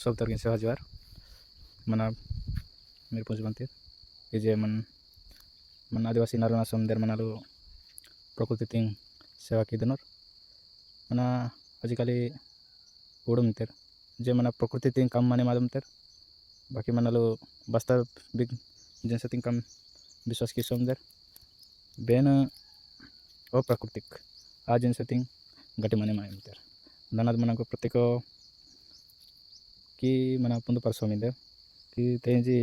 सब तरह सेवा जवार मना मेरे पुंज बनते जे मन मन आदिवासी नारना समंदर मनालो प्रकृति तिंग सेवा की दनर मना आजिकाली उड़म तेर जे मना प्रकृति तिंग काम माने मादम तेर बाकी मनालो वास्तविक जिनसे तिंग काम विश्वास की समंदर बेन अप्राकृतिक आ जिनसे तिंग गति माने मायम तेर दाना मना को प्रत्येक की मना पुंद पर सोमिंदर कि तेजी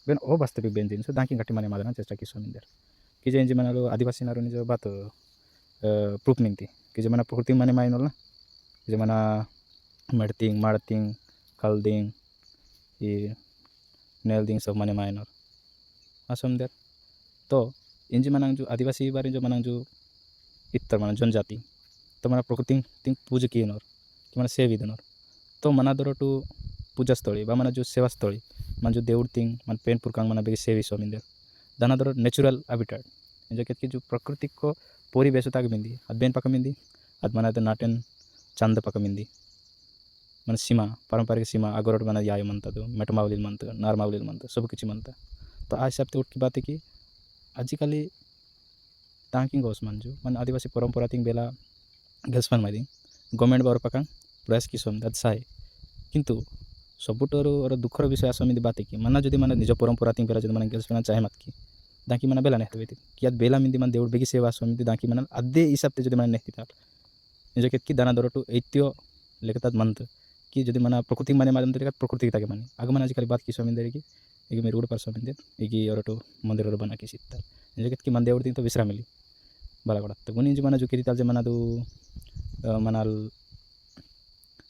बेन अवास्तविक बेन जिनसे दाकी गति माने मादना चेष्टा की सोमिंदर कि जे मनालो आदिवासी नारोनी जो बात प्रूफ मिनती कि जे मना प्रकृति माने मायनोल ना जे मना मडतिंग माड़तिंग कलदिंग ये नेलदिंग सब माने मायनोल असम देर तो इंजी मनांग जो आदिवासी बारे जो मनांग जो इतर मना जनजाति तो मना प्रकृति तिंग पूजा की नोर कि मना सेवी दनोर तो मना दरटू पूजा स्थली बा मना जो सेवा स्थली मन जो देउड़ तिंग मन पेन पुरकांग मना बेगी सेवी सोमिंदर दाना दर नेचुरल हैबिटेट जो कि जो प्रकृति को परिवेश ताक मिंदी अद बेन पक मिंदी अद मना द नाटेन चंद पक मिंदी मन सीमा पारंपरिक सीमा आगोरट मना याय मनता दो मेटमावली मनता नारमावली मनता सब किछि मनता तो आज हिसाब ते उठ की बात है कि आजिकाली तांकिंग गोस मन जो मन आदिवासी परंपरा तिंग बेला गेल्सपन मादी गवर्नमेंट बार पकां प्रयास की सोम दाय किंतु सबुटर और दुखर विषय आसमिदी बात कि मना जदि मन निज परंपरा तिंग बेला जदि मन गेल्सपन चाहे मत कि दाकी मन बेला नेहते कि बेला मिंदी मन देउड़ बेगी सेवा आसमिदी दाकी मन अद्दे हिसाब ते जदि मन नेहती ताल निज कि दाना दरटू ऐत्यो लेकतात मंत कि जदि मना प्रकृति माने मादम तरीका प्रकृति ताके माने आगमन आजिकाली बात की सोमिंदर की एक मेरे उड़ पर सोमिंदर एक और मंदिर बना की सीता निज कि मन देउड़ दिन तो विश्रा मिली बाला गड़ा तो गुनी मना जो किताल जे मना दो मनाल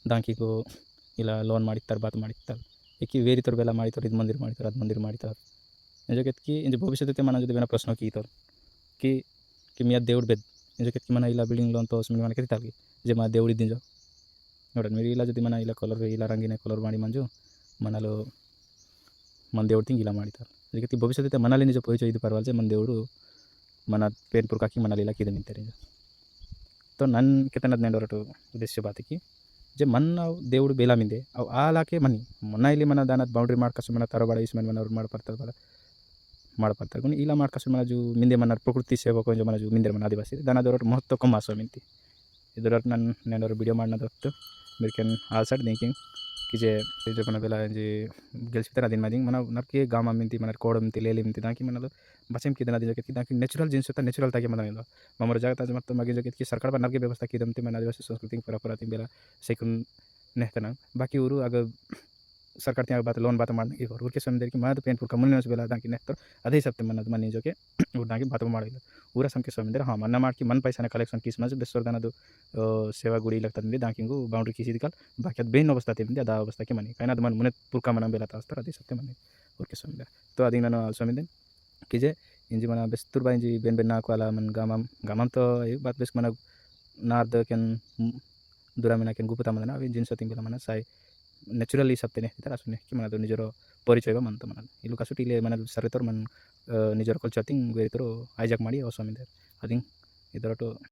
दांकी को इला लोन माडितार बात माडितार एक वेरी तोर बेला माडितार इद मंदिर माडितार निज कि इंज भविष्य ते मना जो बेना प्रश्न की तोर कि मिया देउड़ बेद निज कि मना इला बिल्डिंग लोन तो उसमें मन किताल की जे मा देउड़ी दिन जो नोडन मेरी इला जदि मना इला कलर इला रंगीन कलर माडी मंजो मनालो मन देउड़ तिंग इला माडितार निज कि भविष्य ते मनाले निज परिचय इद परवाल जे मन देउड़ मना पेन पुरका की मनालीला की मिंतरे तो नन कितना नेंडोरटो उद्देश्य बात की जे मन देउड़ बेला मिंदे अव आलाके मनी मना इली मना दाना बाउंड्री मार्कस मना तरबाड़ इसमें मना माड़ पड़ता गुनी इला मार्कस मना जो मिंदे मना प्रकृति सेवा को जो मना जो मिंदे मना आदिवासी दाना दरट महत्व कम आसो मिंती इदरट नन नेंडोर वीडियो मारना दत्त मेरे कैन आलसाट थिंकिंग कि जे मना बेला जे गेल्स तरह दिन मादिंग मना नरके गामा मिंती मना कोडम ति लेले मिंती दाकी मना बचेम की दना दिन कि दाकी नेचुरल जिनिस होता नेचुरल ताके मना मिलो ममर जगत आज मत मगे जो कि सरकार बा नरके व्यवस्था की दमते मना आदिवासी संस्कृति परंपरा तिं बेला सेकुन नेहतना बाकी उरु अगर सरकार त्या बात लोन बात मारने की और के समझ कि माद पेन पुर कम्युनिटी बेला दाकी नेहतर अधे सप्ते मन मनी जो के दाकी बात मारिल ऊरा सम के समझ हाँ मन मार की मन पैसा कलेक्शन किस मज बेसर दाना दो सेवा गुड़ी लगता दाकी बाउंड्री किसी दिकाल बाकी बेन अवस्था ते अदा अवस्था के मनी कहीं मन मुने पुरका मन बेला तास्तर अधे सप्ते मनी और के समझ तो अदी नन समझ कि जे इंजी मना बेस्तुर बा इंजी बेन बेन ना को आला मन गामम तो एक बात बेस मना नार्द केन दुरा मेना केन गुपता मना अभी जिनस तिंग बेला मना साई नेचुरली सबते ने तार आसुने कि मना दो निजरो परिचय बा मन तो मना इलु कासुटिले मना सरे तोर मन निजरो कल्चर तिंग वेरी तोर आइजाक माडी असमिंदर अदिंग इदरटो